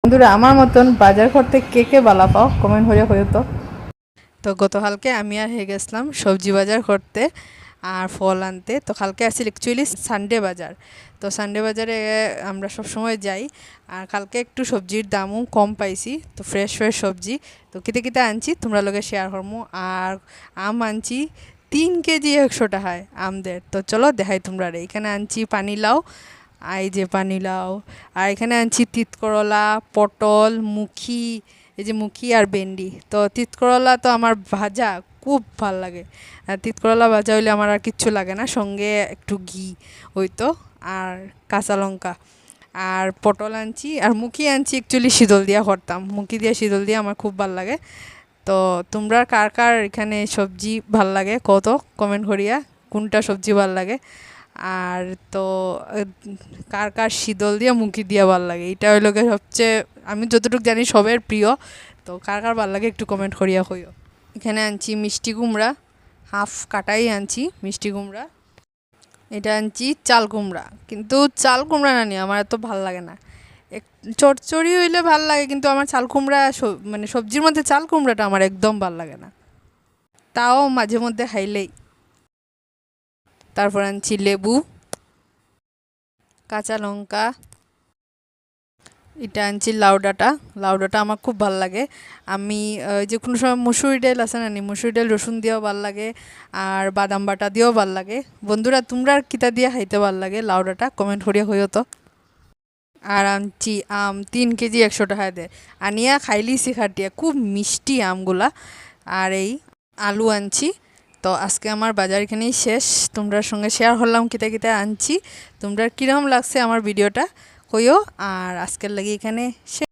বন্ধুরা আমার মতন বাজার করতে কে কে বালা পাও কমেন্ট হয়ে তো। তো গতকালকে আমি আর হয়ে গেছিলাম সবজি বাজার করতে আর ফল আনতে। তো কালকে আসছিল অ্যাকচুয়ালি সানডে বাজার। তো সানডে বাজারে আমরা সব সময় যাই। আর কালকে একটু সবজির দামও কম পাইছি, তো ফ্রেশ ফ্রেশ সবজি। তো কিতে কিতে আনছি তোমরা লোকে শেয়ার করবো। আর আম আনছি 3 কেজি 100 টাকায় আমদের। তো চলো দেখাই তোমরা। এখানে আনছি পানিলাউ, এই যে পানিলাউ। আর এখানে আনছি তিতকরলা, পটল, মুখি, এই যে মুখি আর ভেন্ডি। তো তিতকরলা তো আমার ভাজা খুব ভাল লাগে। আর তিতকরলা ভাজা হইলে আমার আর কিচ্ছু লাগে না, সঙ্গে একটু ঘি হইতো আর কাঁচা লঙ্কা। আর পটল আনছি আর মুখি আনছি অ্যাকচুয়ালি শীতল দিয়া করতাম, মুখি দিয়ে শীতল দিয়ে আমার খুব ভাল লাগে। তো তোমরা কার কার এখানে সবজি ভাল লাগে কত কমেন্ট করিয়া, কোনটা সবজি ভাল লাগে। আর তো কার কার শীতল দিয়া মুখি দিয়া ভাল লাগে, এটা হইলো সবচেয়ে আমি যতটুকু জানি সবের প্রিয়। তো কার কার ভাল লাগে একটু কমেন্ট করিয়া হইও। এখানে আনছি মিষ্টি কুমড়া, হাফ কাটাই আনছি মিষ্টি কুমড়া। এটা আনছি চাল কুমড়া, কিন্তু চাল কুমড়া না নিয়ে আমার এত ভাল লাগে না। এক চচ্চড়ি হইলে ভাল লাগে, কিন্তু আমার চাল কুমড়া মানে সবজির মধ্যে চাল কুমড়াটা আমার একদম ভাল লাগে না, তাও মাঝে মধ্যে খাইলেই। তারপর আনছি লেবু, কাঁচা লঙ্কা। এটা আনছি লাউ ডাঁটা। লাউ ডাঁটা আমার খুব ভাল লাগে। আমি যে কোনো সময় মুসুরি ডাল আছে না, মুসুরি ডাল রসুন দিয়েও ভাল লাগে, আর বাদাম বাটা দিয়েও ভাল লাগে। বন্ধুরা তোমরা আর কিতা দিয়ে খাইতে ভাল লাগে লাউ ডাঁটা কমেন্ট করিয়া হইও তো। আর আনছি আম 3 কেজি 100 টাকায় দেয়, আনিয়া খাইলিছি খাটিয়া, খুব মিষ্টি আমগুলা। আর এই আলু আনছি। তো আজকে আমার বাজার এখানেই শেষ, তোমরার সঙ্গে শেয়ার করলাম কিতা কিতা আনছি। তোমরা কীরকম লাগছে আমার ভিডিওটা কইও। আর আজকের লাগি এখানে শেষ।